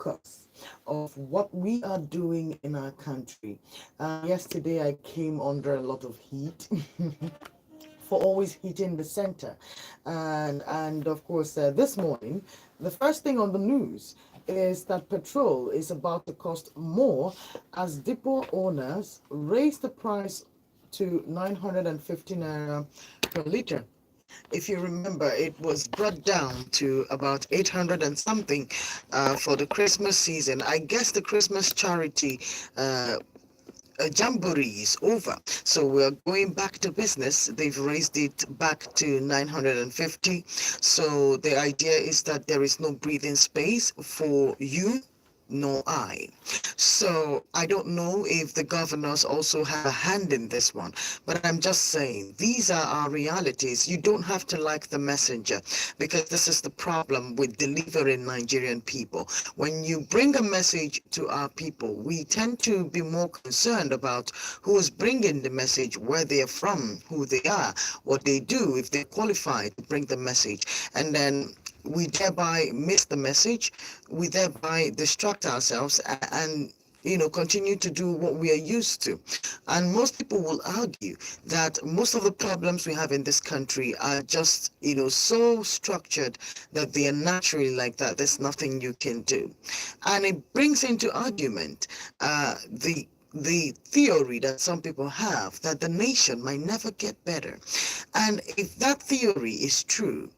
focus of what we are doing in our country. Yesterday, I came under a lot of heat for always hitting the center. And of course, this morning, the first thing on the news is that petrol is about to cost more as depot owners raise the price to 950 naira per liter. If you remember, it was brought down to about 800 and something for the Christmas season. I guess the Christmas charity jamboree is over, so we're going back to business. They've raised it back to 950. So the idea is that there is no breathing space for you nor I. So I don't know if the governors also have a hand in this one, but I'm just saying these are our realities. You don't have to like the messenger, because this is the problem with delivering Nigerian people. When you bring a message to our people, we tend to be more concerned about who is bringing the message, where they are from, who they are, what they do, if they're qualified to bring the message. And then we thereby miss the message, we thereby distract ourselves and continue to do what we are used to. And most people will argue that most of the problems we have in this country are just so structured that they are naturally like that. There's nothing you can do. And it brings into argument the theory that some people have that the nation might never get better. And if that theory is true,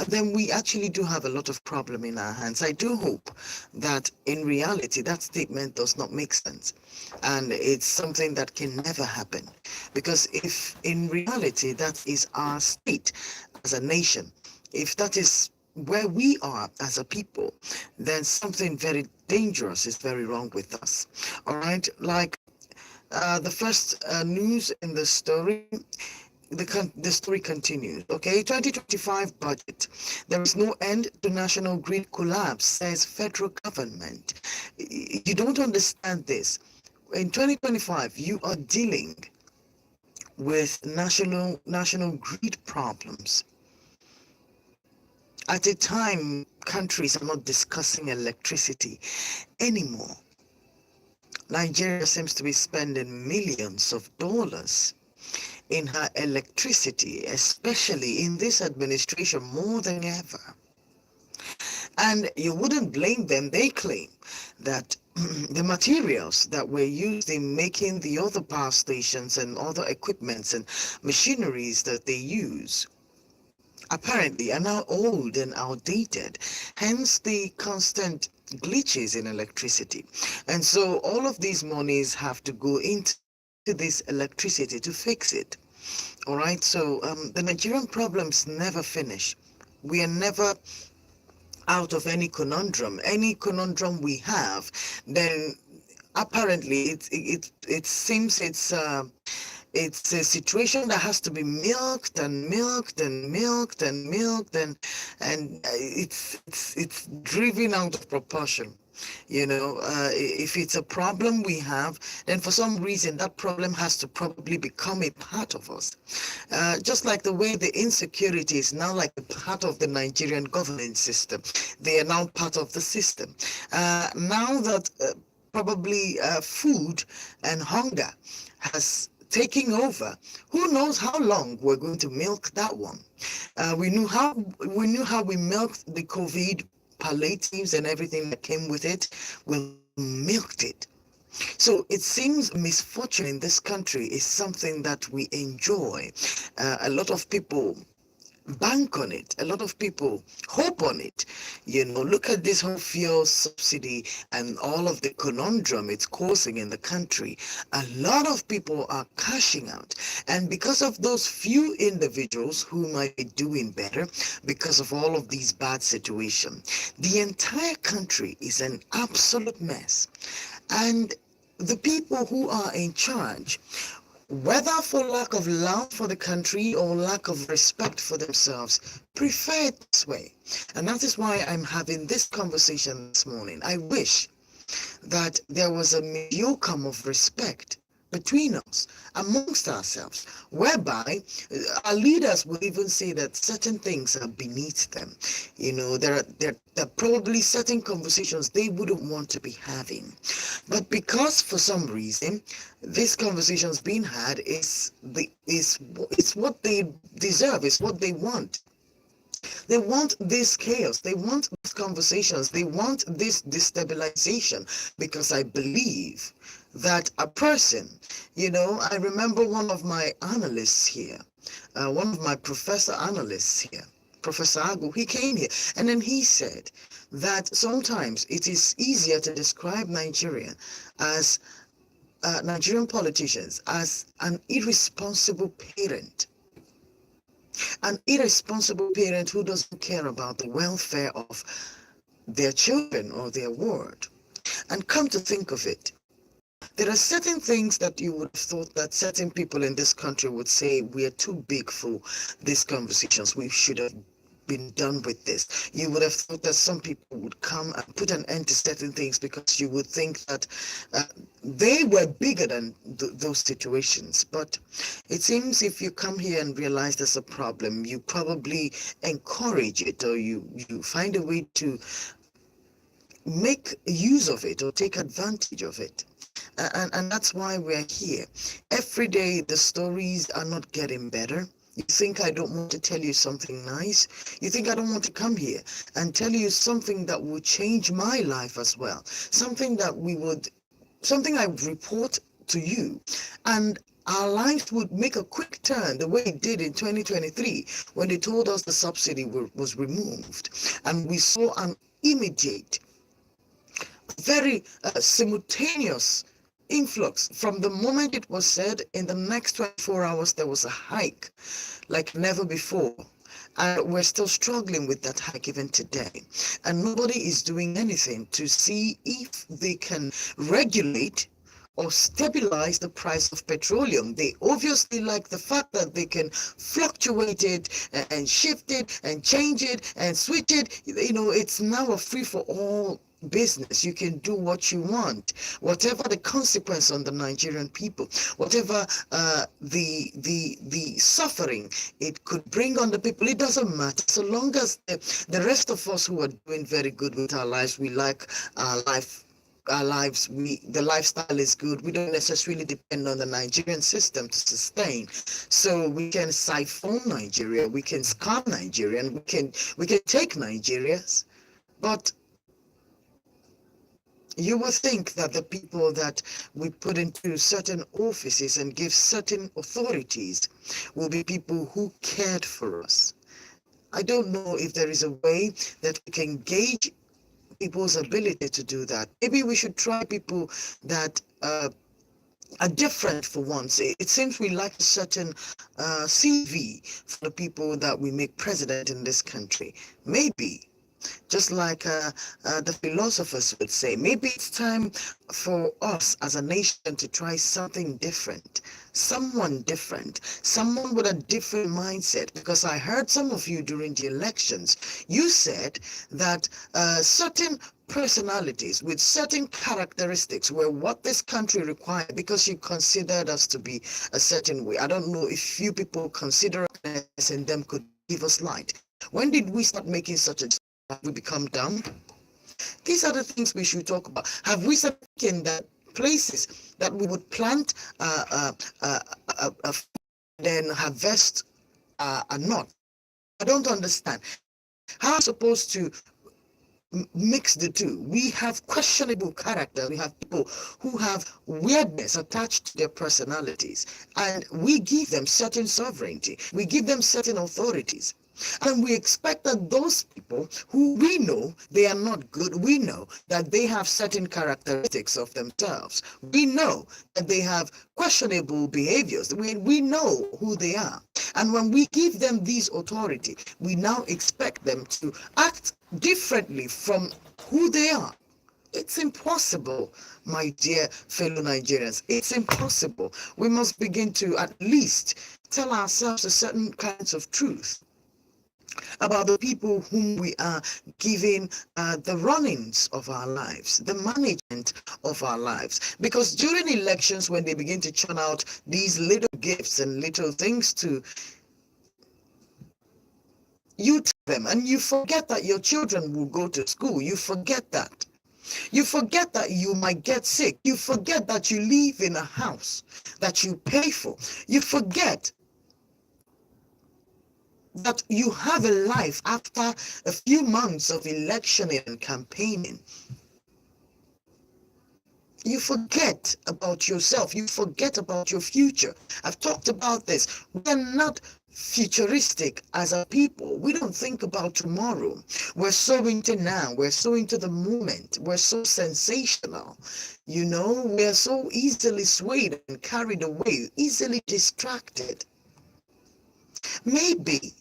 then we actually do have a lot of problem in our hands. I do hope that in reality that statement does not make sense, and it's something that can never happen, because if in reality that is our state as a nation, if that is where we are as a people, then something very dangerous is very wrong with us. All right, like the first news in the story, the story continues. Okay, 2025 budget. There is no end to national grid collapse, says federal government. You don't understand this. In 2025, you are dealing with national grid problems. At a time, countries are not discussing electricity anymore. Nigeria seems to be spending millions of dollars in her electricity, especially in this administration, more than ever. And you wouldn't blame them. They claim that the materials that were used in making the other power stations and other equipments and machineries that they use apparently are now old and outdated, hence the constant glitches in electricity. And so all of these monies have to go into this electricity to fix it. All right, so the Nigerian problems never finish. We are never out of any conundrum. Any conundrum we have, then apparently it seems it's a situation that has to be milked and milked and milked and milked, and it's driven out of proportion. If it's a problem we have, then for some reason that problem has to probably become a part of us. Just like the way the insecurity is now like a part of the Nigerian governance system. They are now part of the system. Now that probably food and hunger has taking over. Who knows how long we're going to milk that one? We knew how we milked the COVID palliatives and everything that came with it. We milked it. So it seems misfortune in this country is something that we enjoy. A lot of people bank on it. A lot of people hope on it. Look at this whole fuel subsidy and all of the conundrum it's causing in the country. A lot of people are cashing out. And because of those few individuals who might be doing better, because of all of these bad situations, the entire country is an absolute mess. And the people who are in charge, whether for lack of love for the country or lack of respect for themselves, prefer it this way. And that is why I'm having this conversation this morning. I wish that there was a modicum of respect between us, amongst ourselves, whereby our leaders will even say that certain things are beneath them. There are probably certain conversations they wouldn't want to be having. But because for some reason this conversation's being had is what they deserve, is what they want. They want this chaos. They want these conversations. They want this destabilization, because I believe that a person, I remember one of my analysts here, one of my professor analysts here, Professor Agu, he came here and then he said that sometimes it is easier to describe Nigeria as Nigerian politicians as an irresponsible parent. An irresponsible parent who doesn't care about the welfare of their children or their ward. And come to think of it, there are certain things that you would have thought that certain people in this country would say, we are too big for these conversations. We should have been done with this. You would have thought that some people would come and put an end to certain things because you would think that they were bigger than those situations. But it seems if you come here and realize there's a problem, you probably encourage it, or you find a way to make use of it or take advantage of it. And that's why we're here. Every day the stories are not getting better. You think I don't want to tell you something nice? You think I don't want to come here and tell you something that will change my life as well? Something I would report to you, and our lives would make a quick turn the way it did in 2023 when they told us the subsidy was removed, and we saw an immediate, very simultaneous influx. From the moment it was said, in the next 24 hours there was a hike like never before, and we're still struggling with that hike even today, and nobody is doing anything to see if they can regulate or stabilize the price of petroleum. They obviously like the fact that they can fluctuate it and shift it and change it and switch it. It's now a free-for-all business. You can do what you want, whatever the consequence on the Nigerian people, whatever the suffering it could bring on the people. It doesn't matter, so long as the rest of us who are doing very good with our lives, we like our lives, the lifestyle is good, we don't necessarily depend on the Nigerian system to sustain. So we can siphon Nigeria, we can scam Nigeria, and we can take Nigerians. But you will think that the people that we put into certain offices and give certain authorities will be people who cared for us. I don't know if there is a way that we can gauge people's ability to do that. Maybe we should try people that are different for once. It seems we lack a certain CV for the people that we make president in this country. Maybe, just like the philosophers would say, maybe it's time for us as a nation to try something different, someone different, someone with a different mindset. Because I heard some of you during the elections, you said that certain personalities with certain characteristics were what this country required, because you considered us to be a certain way. I don't know if you people consider us and them could give us light. When did we start making such a we become dumb? These are the things we should talk about. Have we started thinking that places that we would plant then harvest a nut? I don't understand. How are we supposed to mix the two? We have questionable character. We have people who have weirdness attached to their personalities, and we give them certain sovereignty. We give them certain authorities. And we expect that those people who we know they are not good, we know that they have certain characteristics of themselves. We know that they have questionable behaviors. We know who they are. And when we give them these authority, we now expect them to act differently from who they are. It's impossible, my dear fellow Nigerians. It's impossible. We must begin to at least tell ourselves a certain kinds of truth. about the people whom we are giving the runnings of our lives, the management of our lives. Because during elections, when they begin to churn out these little gifts and little things to you to them, and you forget that your children will go to school, you forget that. You forget that you might get sick. You forget that you live in a house that you pay for. You forget that you have a life after a few months of electioning and campaigning. You forget about yourself. You forget about your future. I've talked about this. We're not futuristic as a people. We don't think about tomorrow. We're so into now. We're so into the moment. We're so sensational. You know, we're so easily swayed and carried away, easily distracted. Maybe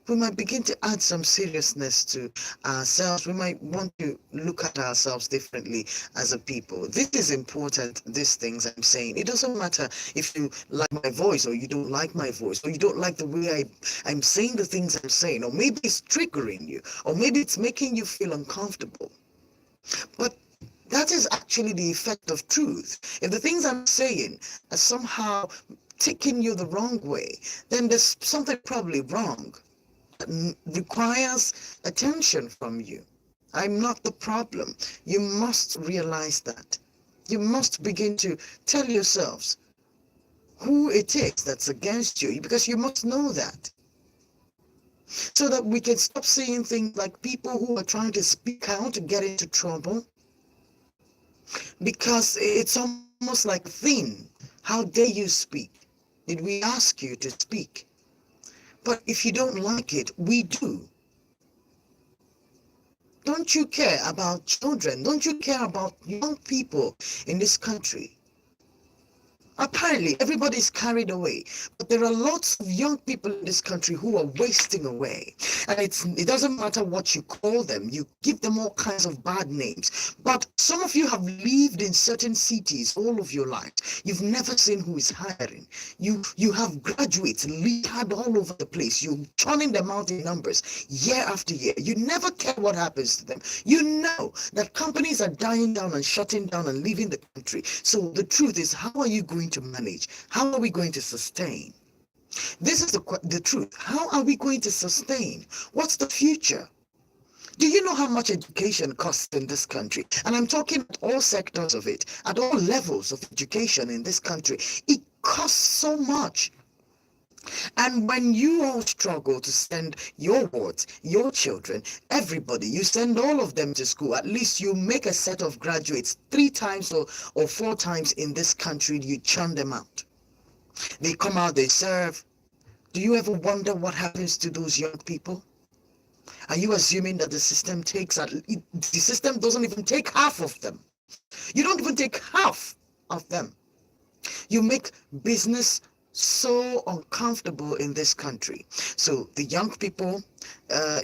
we might begin to add some seriousness to ourselves. We might want to look at ourselves differently as a people. This is important, these things I'm saying. It doesn't matter if you like my voice or you don't like my voice, or you don't like the way I'm saying the things I'm saying, or maybe it's triggering you, or maybe it's making you feel uncomfortable. But that is actually the effect of truth. If the things I'm saying are somehow taking you the wrong way, then there's something probably wrong. Requires attention from you. I'm not the problem. You must realize that. You must begin to tell yourselves who it is that's against you, because you must know that. So that we can stop seeing things like people who are trying to speak out to get into trouble, because it's almost like a thing. How dare you speak? Did we ask you to speak? But if you don't like it, we do. Don't you care about children? Don't you care about young people in this country? Apparently, everybody's carried away, but there are lots of young people in this country who are wasting away. And it doesn't matter what you call them, you give them all kinds of bad names. But some of you have lived in certain cities all of your life. You've never seen who is hiring. You have graduates littered all over the place. You're churning them out in numbers year after year. You never care what happens to them. You know that companies are dying down and shutting down and leaving the country. So the truth is, how are you going to manage? How are we going to sustain? This is the truth. How are we going to sustain? What's the future? Do you know how much education costs in this country? And I'm talking at all sectors of it, at all levels of education in this country. It costs so much. And when you all struggle to send your wards, your children, everybody, you send all of them to school, at least you make a set of graduates 3 times or 4 times in this country, you churn them out. They come out, they serve. Do you ever wonder what happens to those young people? Are you assuming that the system the system doesn't even take half of them? You don't even take half of them. You make business so uncomfortable in this country. So the young people,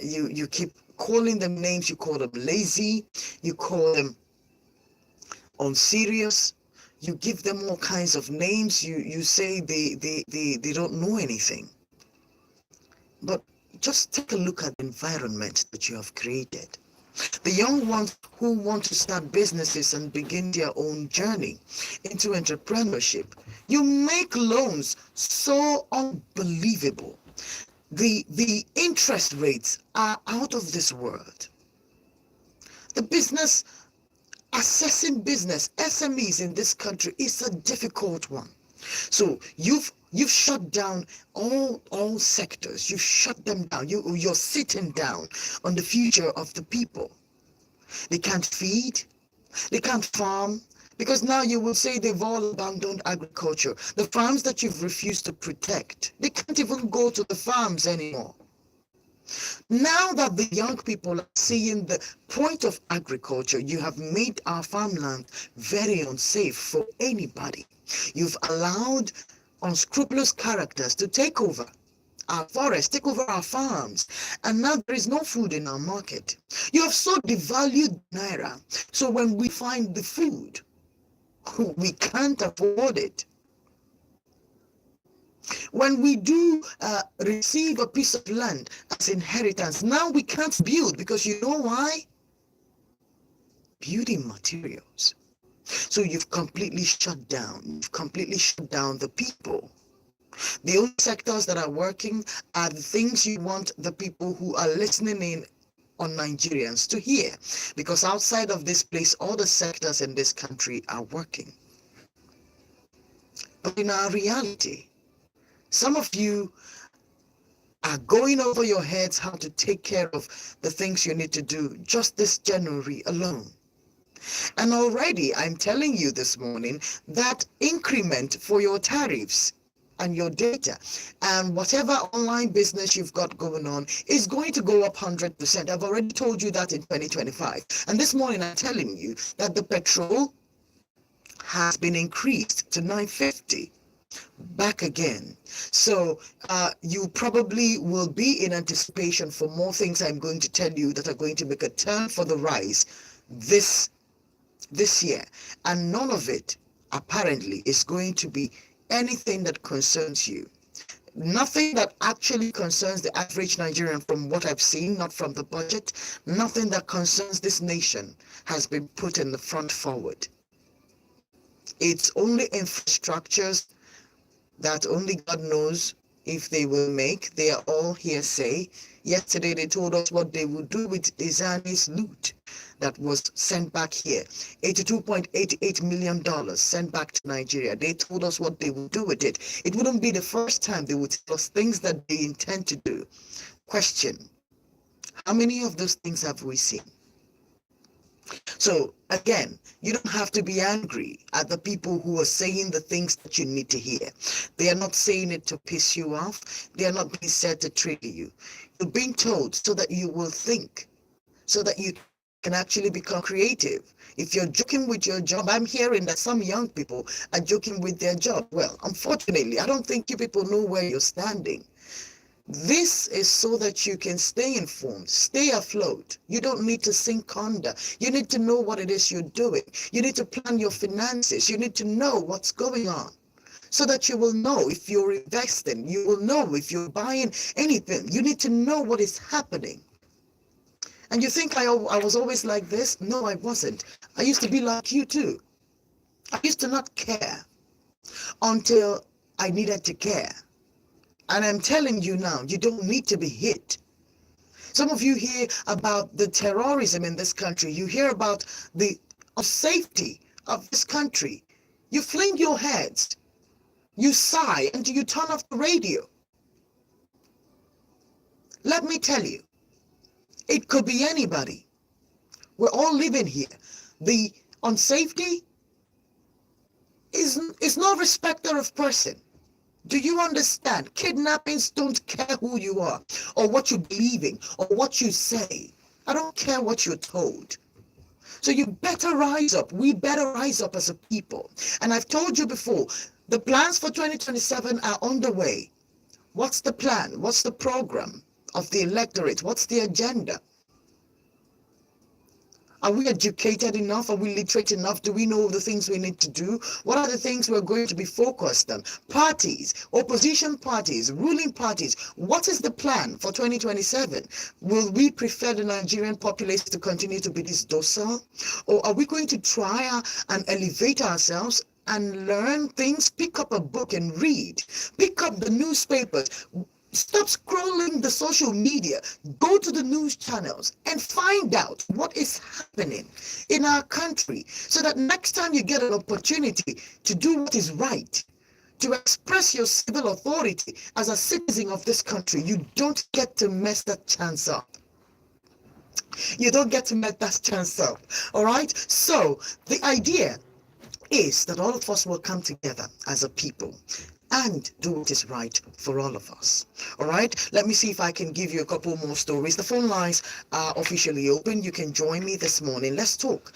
you keep calling them names. You call them lazy. You call them unserious. You give them all kinds of names. You say they don't know anything. But just take a look at the environment that you have created. The young ones who want to start businesses and begin their own journey into entrepreneurship, you make loans so unbelievable. The interest rates are out of this world. The business, assessing business, SMEs in this country is a difficult one. So you've shut down all sectors. You've shut them down. You're sitting down on the future of the people. They can't feed. They can't farm. Because now you will say they've all abandoned agriculture. The farms that you've refused to protect, they can't even go to the farms anymore. Now that the young people are seeing the point of agriculture, you have made our farmland very unsafe for anybody. You've allowed unscrupulous characters to take over our forests, take over our farms, and now there is no food in our market. You have so devalued Naira, so when we find the food, we can't afford it. When we do receive a piece of land as inheritance, now we can't build because you know why? Building materials. So you've completely shut down. You've completely shut down the people. The only sectors that are working are the things you want the people who are listening in on Nigerians to hear. Because outside of this place, all the sectors in this country are working. But in our reality, some of you are going over your heads how to take care of the things you need to do just this January alone. And already I'm telling you this morning that increment for your tariffs and your data and whatever online business you've got going on is going to go up 100%. I've already told you that in 2025. And this morning I'm telling you that the petrol has been increased to 950 back again. So you probably will be in anticipation for more things I'm going to tell you that are going to make a turn for the rise this year, and none of it apparently is going to be anything that concerns you. Nothing that actually concerns the average Nigerian from what I've seen, not from the budget. Nothing that concerns this nation has been put in the front forward. It's only infrastructures that only God knows if they will make. They are all hearsay. Yesterday they told us what they would do with Izani's loot that was sent back here. $82.88 million sent back to Nigeria. They told us what they would do with it. It wouldn't be the first time they would tell us things that they intend to do. Question: how many of those things have we seen? So again, you don't have to be angry at the people who are saying the things that you need to hear. They are not saying it to piss you off. They are not being said to trigger you. You're being told so that you will think, so that you can actually become creative. If you're joking with your job, I'm hearing that some young people are joking with their job. Well, unfortunately, I don't think you people know where you're standing. This is so that you can stay informed, stay afloat. You don't need to sink under. You need to know what it is you're doing. You need to plan your finances. You need to know what's going on so that you will know if you're investing. You will know if you're buying anything. You need to know what is happening. And you think I was always like this? No, I wasn't. I used to be like you too. I used to not care until I needed to care. And I'm telling you now, you don't need to be hit. Some of you hear about the terrorism in this country. You hear about the safety of this country. You fling your heads. You sigh and you turn off the radio. Let me tell you, it could be anybody. We're all living here. The unsafety is no respecter of person. Do you understand? Kidnappings don't care who you are or what you believe in or what you say. I don't care what you're told. So you better rise up. We better rise up as a people. And I've told you before, the plans for 2027 are underway. What's the plan? What's the program of the electorate? What's the agenda? Are we educated enough? Are we literate enough? Do we know the things we need to do? What are the things we're going to be focused on? Parties, opposition parties, ruling parties. What is the plan for 2027? Will we prefer the Nigerian populace to continue to be this docile? Or are we going to try and elevate ourselves and learn things? Pick up a book and read. Pick up the newspapers. Stop scrolling the social media. Go to the news channels and find out what is happening in our country so that next time you get an opportunity to do what is right, to express your civil authority as a citizen of this country, you don't get to mess that chance up. You don't get to mess that chance up. All right? So the idea is that all of us will come together as a people and do what is right for all of us. All right, let me see if I can give you a couple more stories. The phone lines are officially open. You can join me this morning. Let's talk.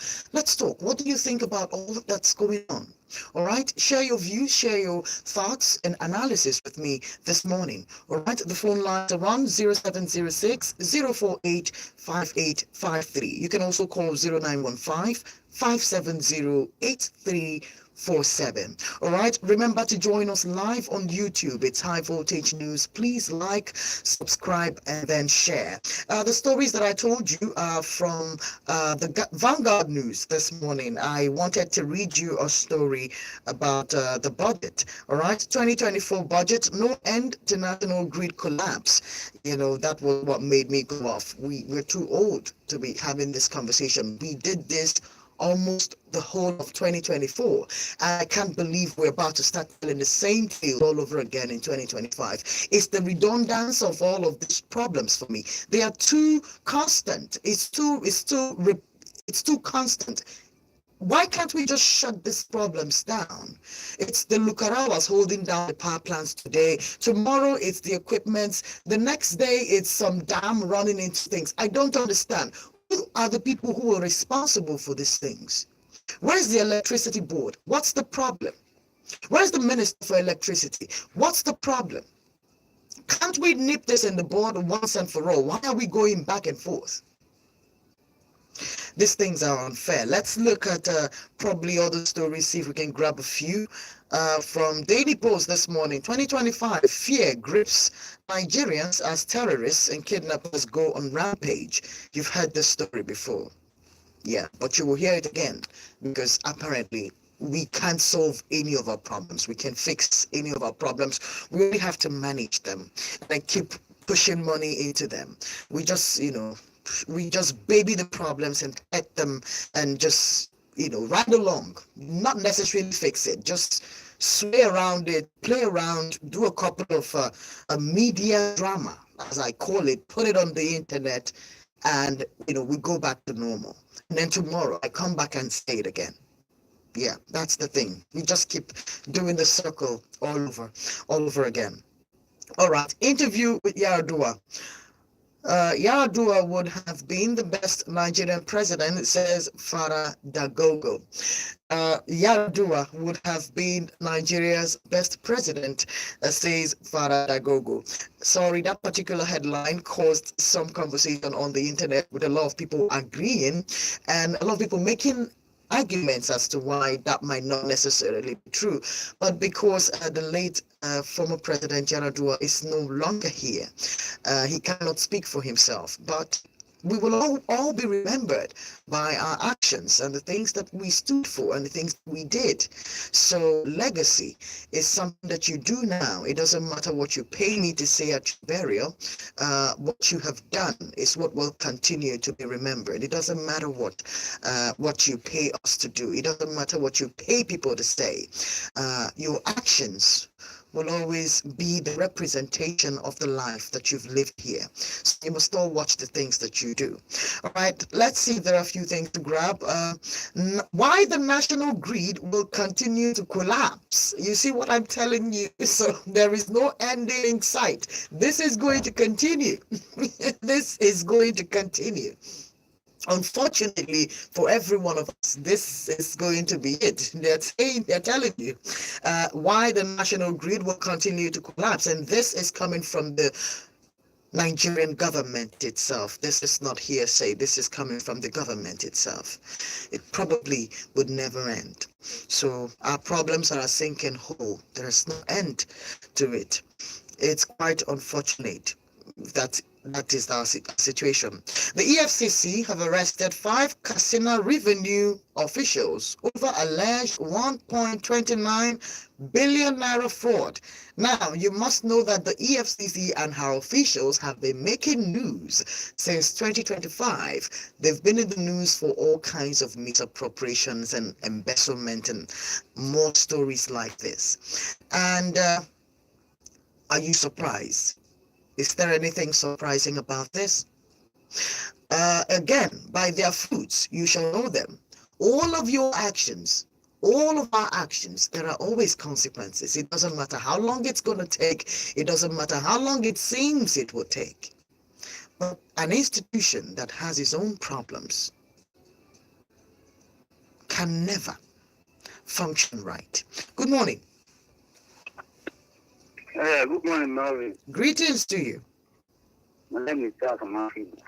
What do you think about all that's going on? All right, share your views, share your thoughts and analysis with me this morning. All right, the phone lines are on 0706 048 5853. You can also call 0915 570 83 24/7. All right, remember to join us live on YouTube. It's High Voltage News. Please like, subscribe, and then share. The stories that I told you are from the Vanguard News this morning. I wanted to read you a story about the budget. All right, 2024 budget, no end to national grid collapse. You know, that was what made me go off. We're too old to be having this conversation. We did this almost the whole of 2024. I can't believe we're about to start telling the same tale all over again in 2025. It's the redundance of all of these problems for me. They are too constant. It's too constant. Why can't we just shut these problems down? It's the Lucarawas holding down the power plants today. Tomorrow it's the equipment. The next day it's some dam running into things. I don't understand. Who are the people who are responsible for these things? Where's the electricity board? What's the problem? Where's the minister for electricity? What's the problem? Can't we nip this in the bud once and for all? Why are we going back and forth? These things are unfair. Let's look at probably other stories, see if we can grab a few. From Daily Post this morning, 2025, fear grips Nigerians as terrorists and kidnappers go on rampage. You've heard this story before. Yeah, but you will hear it again because apparently we can't solve any of our problems. We can't fix any of our problems. We only have to manage them and keep pushing money into them. We just, we just baby the problems and pet them and just, ride along, not necessarily fix it, just sway around it, play around, do a couple of a media drama, as I call it, put it on the internet, and, we go back to normal. And then tomorrow I come back and say it again. Yeah, that's the thing. We just keep doing the circle all over again. All right, interview with Yaradua. Yaradua would have been the best Nigerian president, says Farah Dagogo. Yaradua would have been Nigeria's best president, says Farah Dagogo. Sorry, that particular headline caused some conversation on the internet with a lot of people agreeing and a lot of people making arguments as to why that might not necessarily be true. But because the late former President Yaradua is no longer here, he cannot speak for himself. But we will all be remembered by our actions and the things that we stood for and the things we did. So legacy is something that you do now. It doesn't matter what you pay me to say at your burial. What you have done is what will continue to be remembered. It doesn't matter what you pay us to do. It doesn't matter what you pay people to say. Your actions will always be the representation of the life that you've lived here. So you must all watch the things that you do. All right, let's see if there are a few things to grab. Why the national grid will continue to collapse. You see what I'm telling you? So there is no ending in sight. This is going to continue. This is going to continue. Unfortunately for every one of us, this is going to be it. They're telling you why the national grid will continue to collapse. And this is coming from the Nigerian government itself. This is not hearsay. This is coming from the government itself. It probably would never end. So our problems are a sinking hole. There is no end to it. It's quite unfortunate that is our situation. The EFCC have arrested 5 casino revenue officials over alleged 1.29 billion naira fraud. Now, you must know that the EFCC and her officials have been making news since 2025. They've been in the news for all kinds of misappropriations and embezzlement and more stories like this. And are you surprised? Is there anything surprising about this? Again, by their fruits you shall know them. All of your actions, all of our actions, there are always consequences. It doesn't matter how long it's going to take. It doesn't matter how long it seems it will take. But an institution that has its own problems can never function right. Good morning. Good morning, Marvin. Greetings to you. My name is Charles from Africa.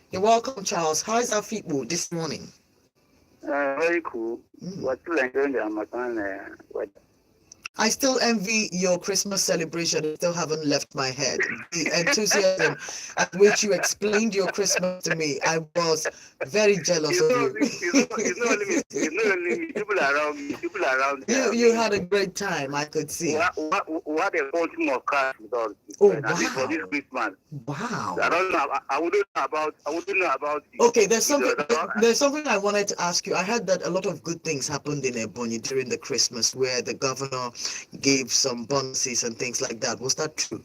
You're welcome, Charles. How is Afibu this morning? Very cool. We're still enjoying the Ramadan weather. I still envy your Christmas celebration. It still haven't left my head. The enthusiasm at which you explained your Christmas to me, I was very jealous of you. It's not only me. It's not only me. People around me. People around there. You had a great time, I could see. What a quantum of cash with us. Oh, At least for this wow. Christmas. Wow. I don't know. I wouldn't know about. I wouldn't know about it. Okay, there's something I wanted to ask you. I heard that a lot of good things happened in Ebonyi during the Christmas, where the governor gave some bonuses and things like that. Was that true?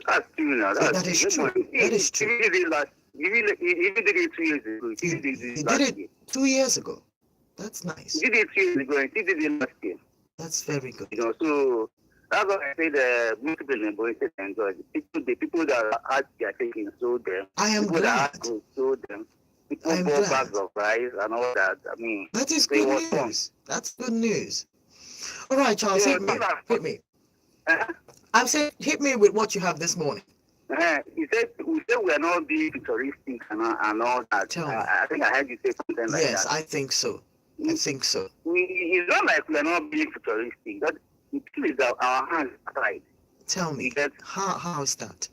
That's true now. That is true. That is true. He did it 2 years ago. He did it 2 years ago. That's nice. He did it 2 years ago, and he did it last year. That's very good. You know, so that's why I say most people in Ebonyi State enjoy it. The people that had their taking sold them. I am People that glad. had goods sold them. People I'm bought glad. bags of rice and all that. I mean, That is they good was fun. news. That's good news. All right, Charles, Yeah, hit me. Hit me. Uh, I've said hit me with what you have this morning. we said we are not being futuristic and all that. Tell me. I think I heard you say something like Yes, that. I think so. I think so. It's not like we are not being futuristic. That the thing is that our hands are tied. Tell me, Because how is that?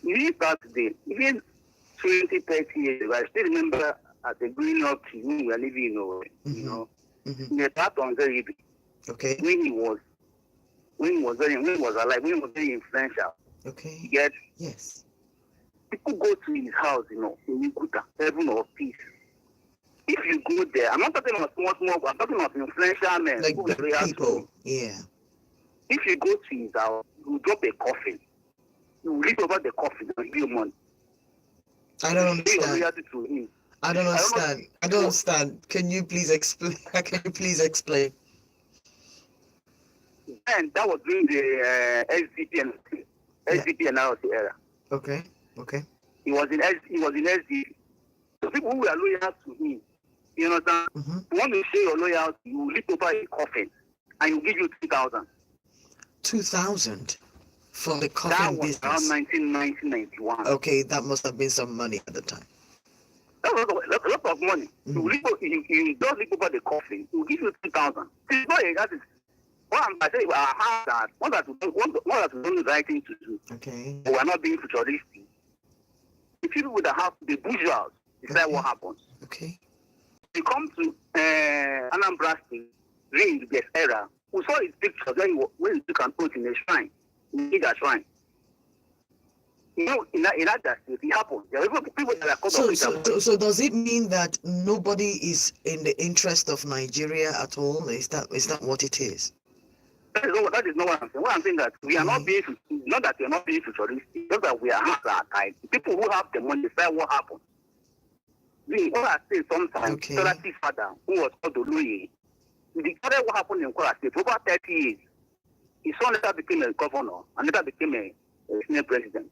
we start today, even 20, 30 years ago, I still remember at the growing up when we were living in Owerri, you know, Mm-hmm. the part on Zeribi, Okay. when he was alive, when he was very influential. Okay. Yet Yes. people go to his house, you know, in Iguta, Heaven of Peace. If you go there, I'm not talking about small, I'm talking about influential men. Like who big were there people. too. Yeah. If you go to his house, you drop a coffin. You read over the coffin and give you money. I don't Pay your understand. loyalty to him. I don't understand. I don't understand. Can you please explain? Can you please explain? And that was during the SDP and RLC era. Okay. Okay. He was in SDP. So people who were loyal to him, you understand? Mm-hmm. You want to show your loyalty, you lift over a coffin and you give you 3,000. 2,000 for the That coffin was around business. 1991. Okay, that must have been some money at the time. That was a lot of money. You don't lift over the coffin, you give you 3,000. It's not that is what I say. I have that. What that we don't the right thing to do. Okay. We are not being futuristic. The people with the house, the bourgeois, decide what happens. Okay. We come to Anambra State during the era. We saw his picture when he took an oath in a shrine, in a shrine. You know, in that state, it happened. There are people that are caught up with that. So does it mean that nobody is in the interest of Nigeria at all? Is that what it is? That is not what I'm saying. What I'm saying that we are not being, not that we are not being futuristic, just that we are not that kind. People who have the money decide what happens. What I say sometimes, Okay. Solati's father, who was called Oluye, he declared what happened in Kwara State for over 30 years. His son later became a governor and later became a senate president.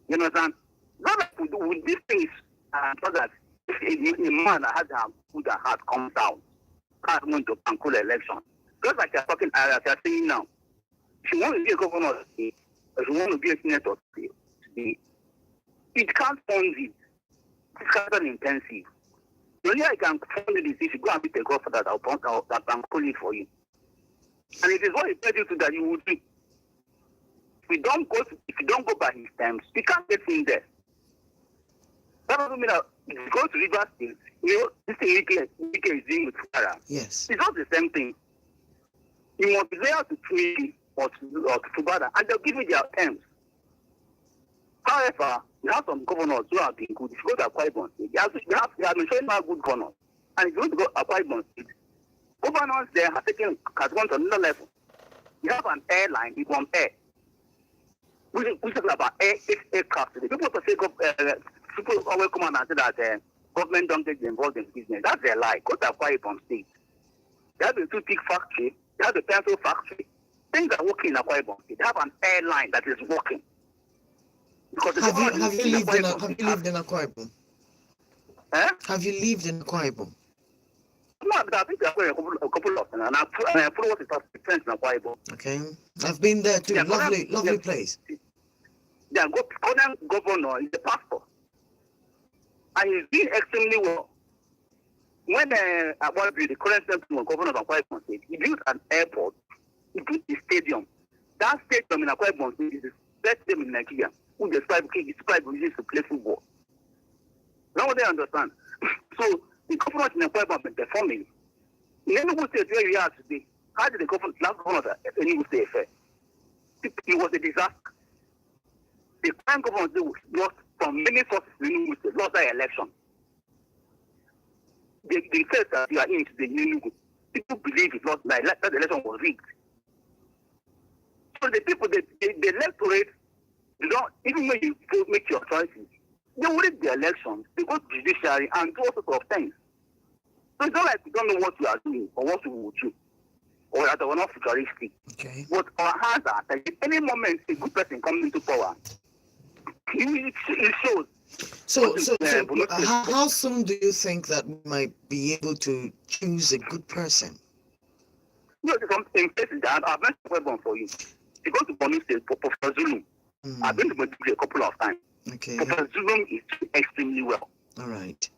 You understand? Not that we do with these things, so that if a man that has a good heart comes out, can't win to control election. Just like you're talking, as you're saying now, if you want to be a governor today, if you want to be a senator today, it can't fund it. It's capital intensive. The only way I can fund it is if you go and meet a godfather that can call it for you. And it is what he tells you to that you will do. If you don't go by his terms, you can't get in there. That doesn't mean that if you go to River State, you know, this thing Ike is doing with Farah. Yes. It's not the same thing. You must be there to Trinity or to Fubara, and they'll give you their terms. However, you have some governors who have been good. If you go to Akwa Ibom State, you have been showing out good governors. And if you want to go to Akwa Ibom State, governors there have gone to another level. You have an airline, Ibom Air. We talk about aircraft today. People always come on and say that government don't get involved in business. That's their lie. Go to Akwa Ibom State. They have a toothpick factory. They have a pencil factory. Things are working in Akwa Ibom State. They have an airline that is working. Because Have you lived in Akwa Ibom? Eh? Have you lived in Akwa Ibom? No, but I think there are a couple of them. And I follow what is friends in Akwa Ibom. Okay. I've been there too. Yeah, Lovely place. Their current governor is a pastor. And he's doing extremely well. when the current governor of Akwa Ibom State, he built an airport, he built a stadium. That stadium in Akwa Ibom State is the best stadium in Nigeria. Who the Super Eagles used to play football. Now they understand. So the governor in Akwa Ibom have been performing. In Enugu State where we are today, how did the last governor of Enugu State fare? It was a disaster. The current government lost from many sources in Enugu State, lost that election. They said that you are in the Enugu. People believe it lost that the election was rigged. So the people, the electorate, even when you make your choices, they will rig the elections, they go to judiciary and do all sorts of things. So it's not like we don't know what we are doing or what we will do, or that we're not futuristic. Okay. But our hands are at any moment a good person comes into power, it shows. So how soon do you think that we might be able to choose a good person? You know, in places that I've mentioned one for you. You go to Borno State for Professor Zulum. I've been to Maiduguri a couple of times. Okay. Professor Zulum is extremely well. All right.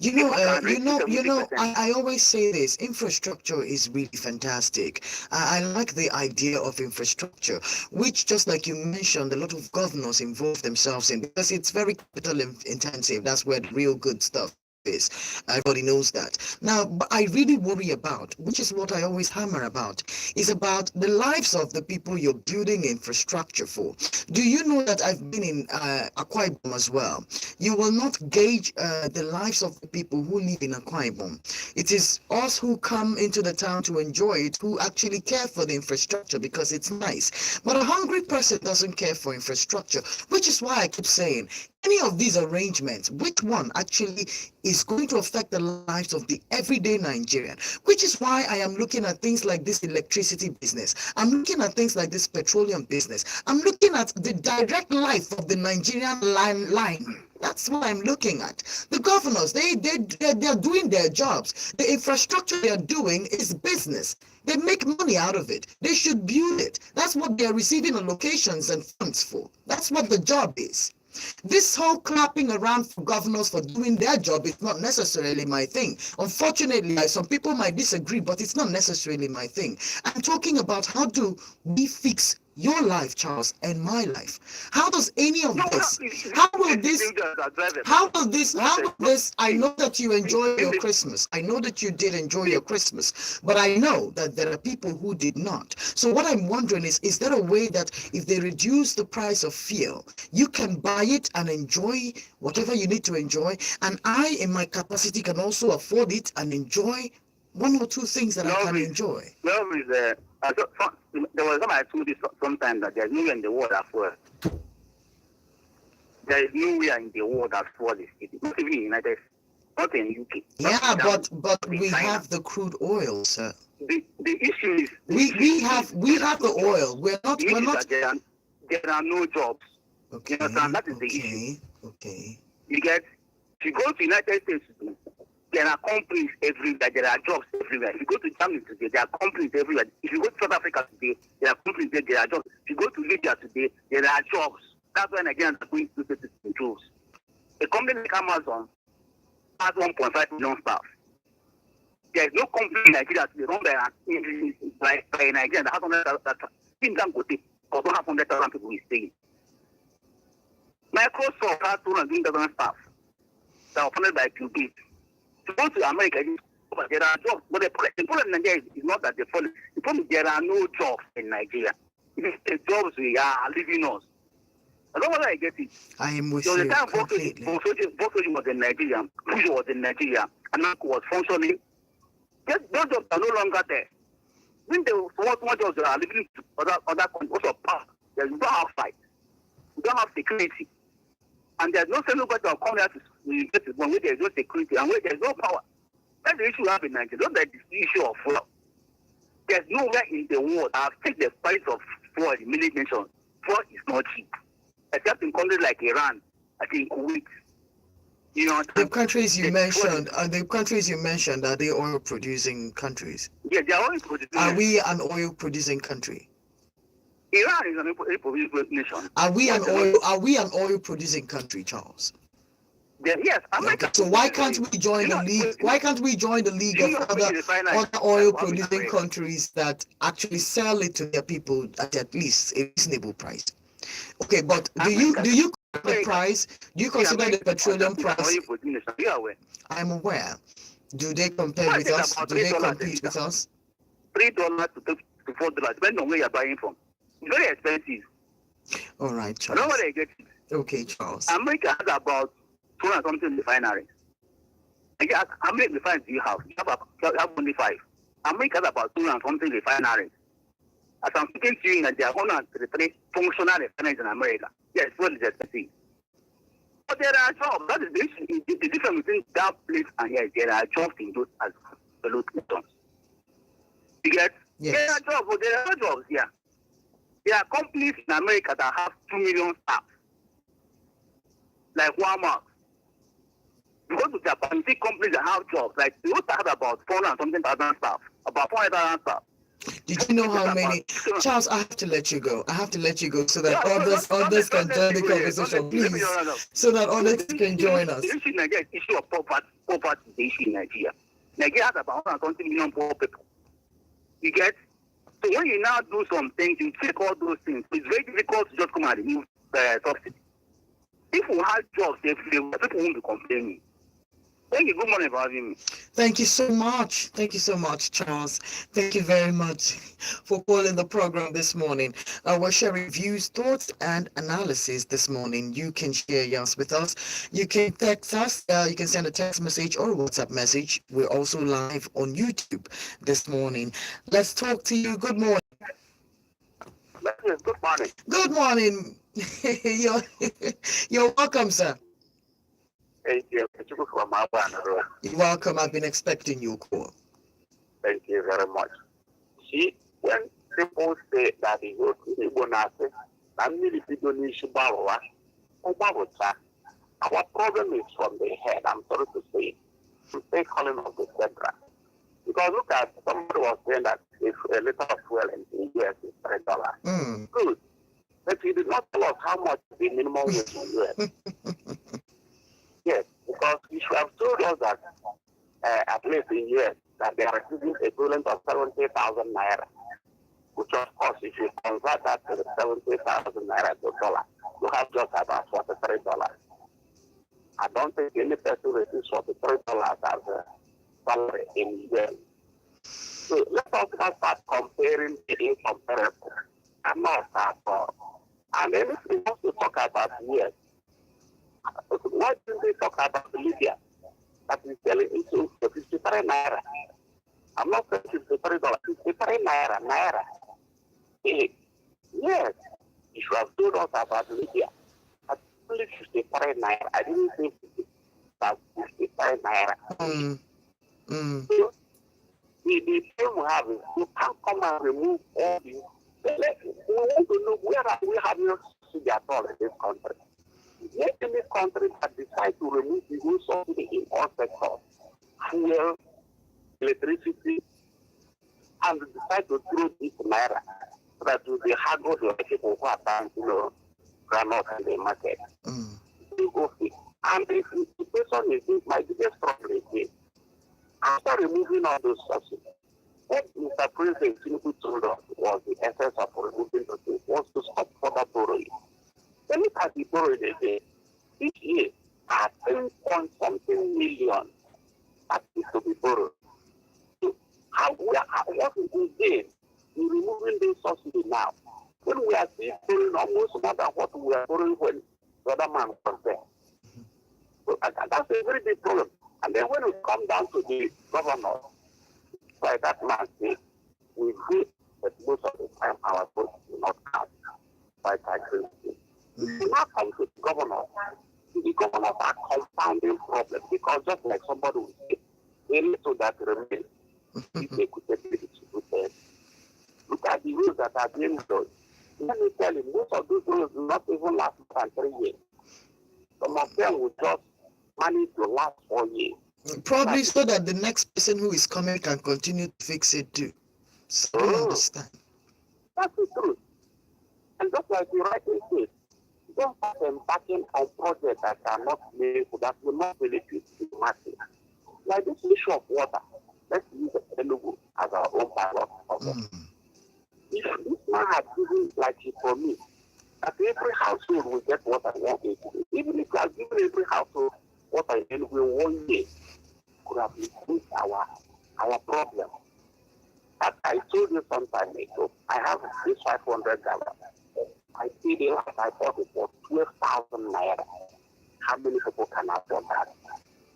I always say this, infrastructure is really fantastic. I like the idea of infrastructure, which, just like you mentioned, a lot of governors involve themselves in, because it's very capital intensive. That's where the real good stuff is. Everybody knows that. Now, but I really worry about, which is what I always hammer about, is about the lives of the people you're building infrastructure for. Do you know that I've been in Akwa Ibom as well? You will not gauge the lives of the people who live in Akwa Ibom. It is us who come into the town to enjoy it who actually care for the infrastructure because it's nice. But a hungry person doesn't care for infrastructure, which is why I keep saying, any of these arrangements, which one actually is going to affect the lives of the everyday Nigerian? Which is why I am looking at things like this electricity business. I'm looking at things like this petroleum business. I'm looking at the direct life of the Nigerian line. That's what I'm looking at. The governors, they're doing their jobs. The infrastructure they're doing is business. They make money out of it. They should build it. That's what they're receiving allocations and funds for. That's what the job is. This whole clapping around for governors for doing their job is not necessarily my thing. Unfortunately, some people might disagree, but it's not necessarily my thing. I'm talking about how do we fix your life, Charles, and my life. How does any of this, how will this, I know that you enjoy your Christmas. I know that you did enjoy your Christmas, but I know that there are people who did not. So what I'm wondering is there a way that if they reduce the price of fuel, you can buy it and enjoy whatever you need to enjoy, and I, in my capacity, can also afford it and enjoy one or two things that I can enjoy? There was something I told you sometimes that there's nowhere in the world that's fuel. There is nowhere in the world that's fuel is city. Not even in the United States, not in UK. Yeah, but we have the crude oil, sir. The issue is we have the oil. We're not. There are no jobs. Okay. You understand? That is the issue. Okay. You get. If you go to the United States, there are companies everywhere. There are jobs everywhere. If you go to Germany today, there are companies everywhere. If you go to South Africa today, there are companies there. There are jobs. If you go to Libya today, there are jobs. That's why Nigerians are going to improve. A company like Amazon has 1.5 million staff. There is no company in Nigeria today run by a Nigerian that has 100,000. In Dangote, also have 100,000 people who stay. Microsoft has 200,000 staff that are funded by Bill Gates. To go to America, there are jobs. But the problem in Nigeria is not that they fall. The problem is there are no jobs in Nigeria. It is the jobs we are leaving us. I don't know whether I get it. I am with you completely. Volkswagen was in Nigeria, Peugeot was in Nigeria, and Aramco was functioning. Those jobs are no longer there. When the small jobs are leaving to other countries of power, you don't have fight. You don't have security. And there's no single person that come here to get one where there's no security and where there's no power. That's the issue we have in Nigeria. Don't like the issue of fuel. There's nowhere in the world I've taken the price of fuel in many nations. Fuel is not cheap. Except in countries like Iran, like in Kuwait. You know, the countries you mentioned, are they oil producing countries? Yeah, they are oil producing. Are we an oil producing country? Iran is an oil producing nation. Are we an oil producing country, Charles? Yes, Okay. America. So why can't we join the league? Why can't we join the league of other oil-producing countries that actually sell it to their people at least a reasonable price? Okay, but do you the price? Do you consider the petroleum price? I'm aware. Do they compare with us? Do they compete with us? $3 to $4, depending on where you're buying from. It's very expensive. All right, I Charles. don't know where they get it. Okay, Charles. America has about 200 something refineries. How many refineries do you have? You have only 5. America has about 200 something refineries. As I'm speaking to you, there are 133 functional refineries in America. Yes, what is expensive. But there are jobs. That is the difference between that place and here. There are jobs in those as locations. You get? Yes. There are jobs, but there are no jobs here. There are companies in America that have 2 million staff, like Walmart. You go to Japan, see companies that have jobs, like they also have about 400 and something thousand staff, about 400,000 staff. Did you know how many? Charles, I have to let you go. I have to let you go so that others can join the conversation, please. So that others can join us. The issue in Nigeria is the issue of poverty. Poverty is the issue in Nigeria. Nigeria has about 120 million poor people. You get? So when you now do some things, you take all those things. It's very difficult to just come and remove subsidy. If we had jobs, people won't be complaining. Thank you. Good morning for having me. Thank you so much. Thank you so much, Charles. Thank you very much for calling the program this morning. We're sharing views, thoughts, and analysis this morning. You can share yours with us. You can text us. You can send a text message or a WhatsApp message. We're also live on YouTube this morning. Let's talk to you. Good morning. Good morning. Good morning. You're welcome, sir. Thank you. You're welcome. I've been expecting your call. Thank you very much. See, when people say that the our problem is from the head. I'm sorry to say, to say calling of the central. Because look at somebody was saying that if a liter of fuel in the US is $3. Good. But he did not tell us how much the minimum wage in the US. Yes, because he should have told us that at least in US that they are receiving a equivalent of 70,000 naira. Which of course, if you convert that to the 70,000 naira to dollar, you have just about $43. I don't think any person receives $43 as a salary in US. So let us not start comparing the incomparable. I'm not at all. And then if we want to talk about US, why didn't they talk about Libya that is selling into 53 naira? I'm not saying $53, 53 naira. Yes, you should have told us about Libya. At only 53 naira. I didn't think about 53 naira. So, the thing we have is you can't come and remove all these. We want to know where are we having subsidy at all in this country. Let any country that decide to remove the whole subsidy in all sectors, fuel, electricity, and decide to throw this naira so that will be hard to the people who are buying, granite in the market. And the situation is this, my biggest problem is this. After removing all those subsidies, what Mr. President Tinubu told us was the essence of removing the things was to stop further borrowing. Then look at the borrowing again. Each year, 13.something million that is to be borrowed. So what is we gain in removing this subsidy now? When we are still borrowing almost more than what we are borrowing when the other man was there. So that's a very big problem. And then when we come down to the governor, like that man said, we feel that most of the time our votes do not count by taxes. If you now come to the governors are compounding problems because just like somebody will say, they need to that remain. If they could take it to them. Look at the rules that are being done. Let me tell you, most of those rules do not even last more than 3 years. Some of them will just manage to last 4 years. Probably so that the next person who is coming can continue to fix it too. So I understand. That's the truth. And just like you rightly said, don't start embarking on projects that are not meaningful, that will not benefit the masses. Like this issue of water, let's use Enugu as our own pilot project. If this man had given, like he promised, that every household will get water in 1 day, even if you have given every household water in Enugu in 1 year, could have improved our problem. As I told you some time ago, I have this 500 gallons. I see the last I bought it for 12,000 naira. How many people can afford that?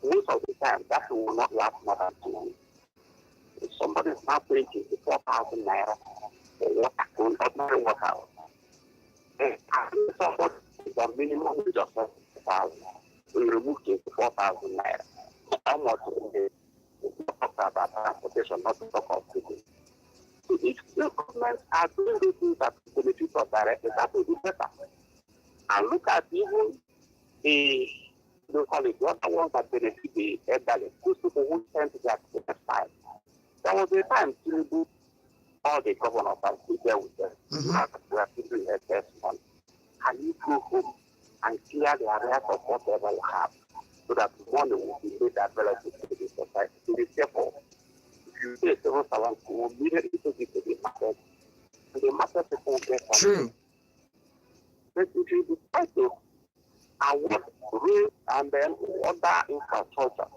Most of the time, that will not last more than 2 weeks. If somebody is now paying 24,000 naira for water, for ordinary water, and somebody is a minimum wage of 70,000, we remove 24,000 naira. How much is it? Talk about transportation, not to talk of people. So if the governments are doing the things that benefit us directly, that will be better. And look at even the other ones that benefit the elderly, those people who tend to get the time. There was a time Tinubu, all the governors are still there with them. We are people in excess money. Can you go home and clear the areas of whatever you have so that money will be made available to the society? To the therefore, if you say 7,000, you will immediately take it to the market. And the market people get something. True. But if you decide to award roads and then other infrastructure,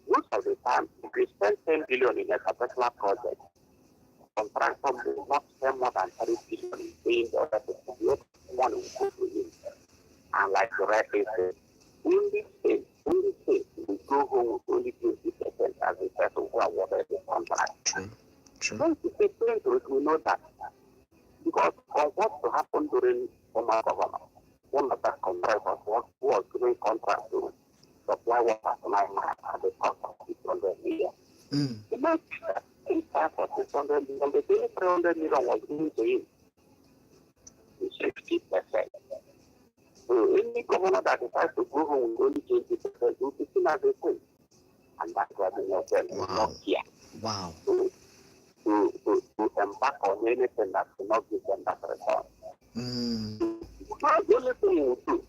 most of the time, if you spend 10 billion in a particular project, contractor will not spend more than 30 billion in paying the other people. Not money will go to him. And like the right said, only state will go home with only 20% as a person who awarded the contract. True. Once we say we know that. Because of what will happen during former government, one of the contractors who was giving contract to supply water to my man at the cost of 600 million. Imagine that in time for 600 million, the daily 300 million was given to him. It's 50%. So any governor that decides to go home with only 20% will be seen as a queen. And that's why the Nobel is not here. Wow. To embark on anything that will not give them that return. The only thing we do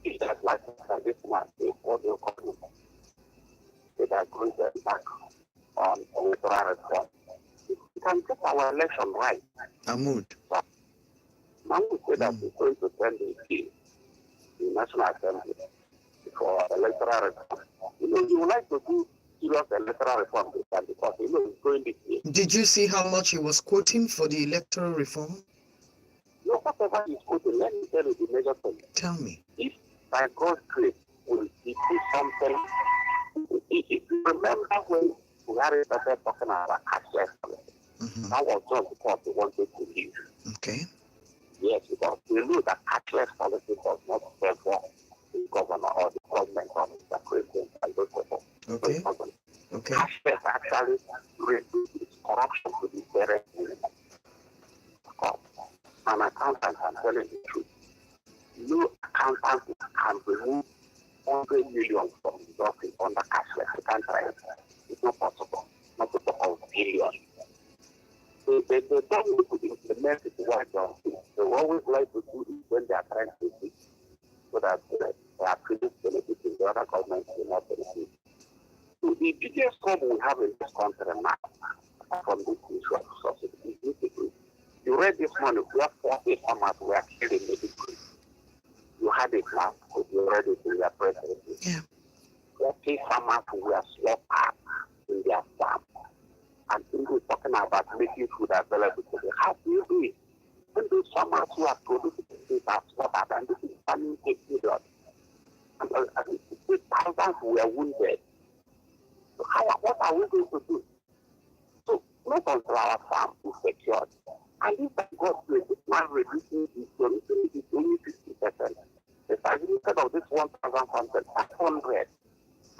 is that, like this man, what they call it, they are going to embark on electoral reform. We can get our election right. Ahmud. So, now we say that we're going to send the National Assembly for electoral reform. You would like to do serious electoral reform because it's going this way. Did you see how much he was quoting for the electoral reform? No, whatever he's quoting, let me tell you the major thing. Tell me. If by God's grace we see something, if you remember when Buhari started talking about cashless policy, that was just because he wanted to leave. Okay. Yes, because we know that cashless policy does not favor the governor or the government or the president and those people. Okay. Okay. Cashless actually reduces corruption to the very minimum. An accountant can tell you the truth. No accountant can remove 100 million from the office under cashless. You can't try it. It's not possible. Not to talk of billions. They don't want to implement it right now. They always like to do it when they are trying to do it. So that they are creating benefits in the other governments will not benefit. So the biggest problem we have in this country now from this issue of subsidy is basically, you read this morning, we have 40 farmers who are killed in Medicaid. You had it now, because you read it in your press release. Yeah. 40 farmers who were slaughtered in their farm. And people talking about making food available to them. How do you do it? When those farmers who are producing things are slaughtered, and this is farming period, and thousands were wounded. So what are we going to do? So not until our farm is secured. And if I got to this man reducing the solution is only 50%. If I instead of this 1,000 something, 500,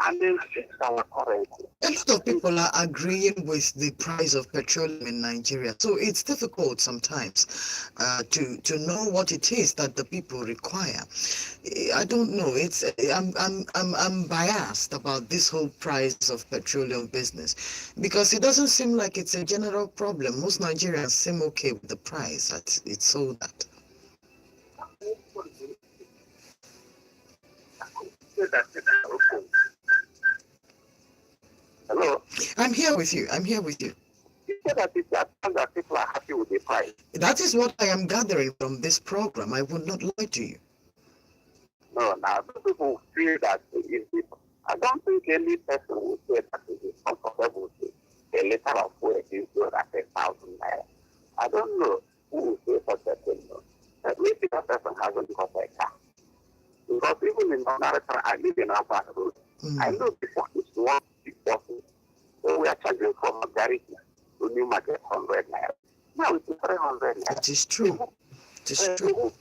and then fix our currency. A lot of people are agreeing with the price of petroleum in Nigeria, so it's difficult sometimes to know what it is that the people require. I don't know. I'm biased about this whole price of petroleum business because it doesn't seem like it's a general problem. Most Nigerians seem okay with the price that it's sold at. said that. Hello? I'm here with you. You said that it's that time that people are happy with the price. That is what I am gathering from this program. I would not lie to you. No, now people feel that I don't think any person would say that it is comfortable to a liter of fuel is good at 1,000 naira. I don't know who will say such a thing. But maybe that person hasn't got a car. Because even in America, I live in Alpha Road. I know before it's 1 big bottle. So we are charging from a garage to New Market 100 naira. Now it's 300 naira. It is true. It is true.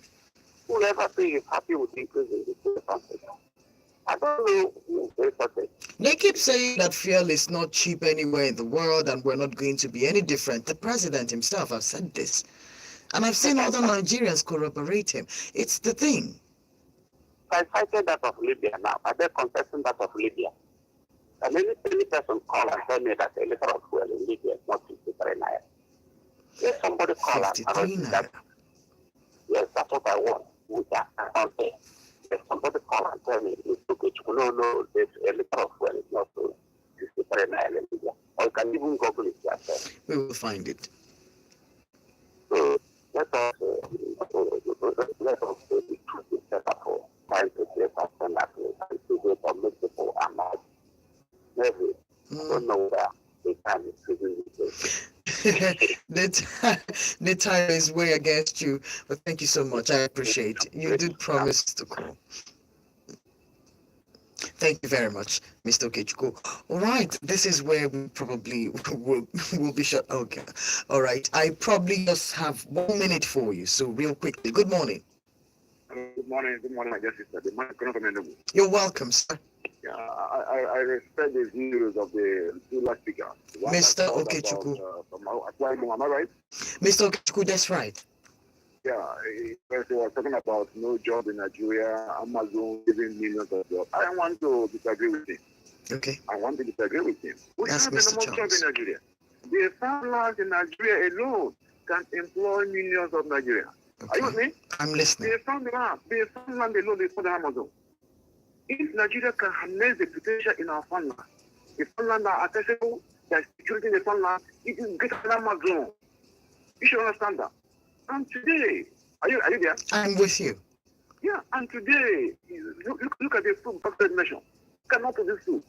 Whoever say is happy with increasing the fuel prices. I don't know who will say such a thing. They keep saying that fuel is not cheap anywhere in the world and we're not going to be any different. The president himself has said this. And I've seen other Nigerians corroborate him. It's the thing. I cited that of Libya now. Are they contesting that of Libya? And any person call and tell me that a liter of fuel in Libya is not 53 naira. If somebody call and 53 tell that, yes, that's what I want. Which I can't say. If somebody call and tell me, no, this a liter of fuel is not 53 naira in Libya. Or you can even Google it yourself. We will find it. So let us say the truth is better for trying to say something like this and to go for multiple amounts. Maybe I don't know where the time is figuring The time is way against you, but thank you so much. I appreciate it. You did promise to call. Thank you very much, Mr. Okechukwu. All right, this is where we probably will be shut. Okay. All right, I probably just have 1 minute for you, so real quickly. Good morning. Good morning, my dear sister. The man cannot commendable. You're welcome, sir. Yeah, I respect the views of the two last speakers. Mr. Okechukwu. Am I right? Mr. Okechukwu, that's right. Yeah, he was talking about no job in Nigeria, Amazon giving millions of jobs. I want to disagree with him. Okay. I want to disagree with him. We That's have Mr. no job Charles. in Nigeria. The farmlands in Nigeria alone can employ millions of Nigerians. Okay. Are you with me? I'm listening. The farmland alone is not the Amazon. If Nigeria can harness the potential in our farmland, the farmland are accessible, there's security in the farmland, it is greater than Amazon. You should understand that. And today, are you there? I'm with you. Yeah, and today, look at the food basket nation. Cannot produce food.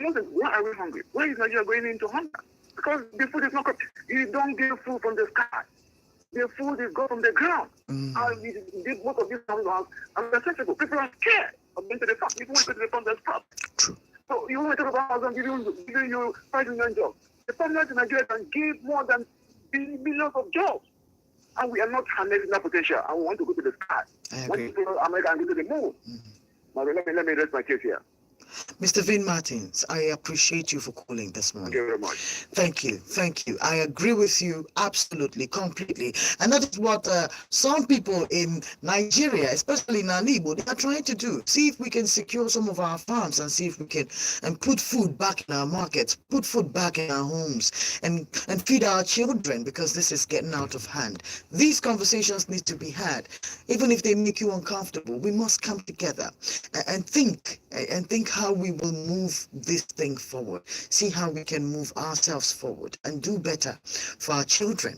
Why are we hungry? Why is Nigeria going into hunger? Because the food is not cooked. You don't get food from the sky. The food is got from the ground. And most of these farmlands are accessible. People are scared of going to the farm. People want to go to the farm, they're stopped. True. So you want to talk about Amazon giving you 5 million jobs. The farmlands in Nigeria can give more than millions of jobs. And we are not harnessing that potential. And we want to go to the sky. I Want agree. to go to America and go to the moon. Now let me rest my case here. Mr. Vin Martins, I appreciate you for calling this morning. Thank you very much. Thank you. Thank you. I agree with you absolutely, completely. And that is what some people in Nigeria, especially in Anibo, they are trying to do. See if we can secure some of our farms and see if we can put food back in our markets, put food back in our homes and feed our children, because this is getting out of hand. These conversations need to be had. Even if they make you uncomfortable, we must come together and think how we will move this thing forward. See how we can move ourselves forward and do better for our children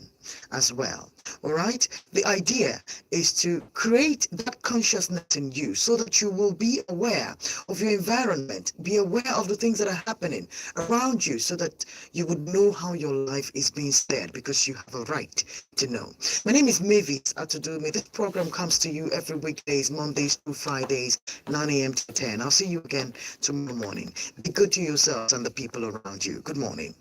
as well. All right? The idea is to create that consciousness in you so that you will be aware of your environment, be aware of the things that are happening around you, so that you would know how your life is being steered, because you have a right to know. My name is Mavis Atudumi. This program comes to you every weekdays, Mondays through Fridays, 9 a.m. to 10. I'll see you again tomorrow morning. Be good to yourselves and the people around you. Good morning.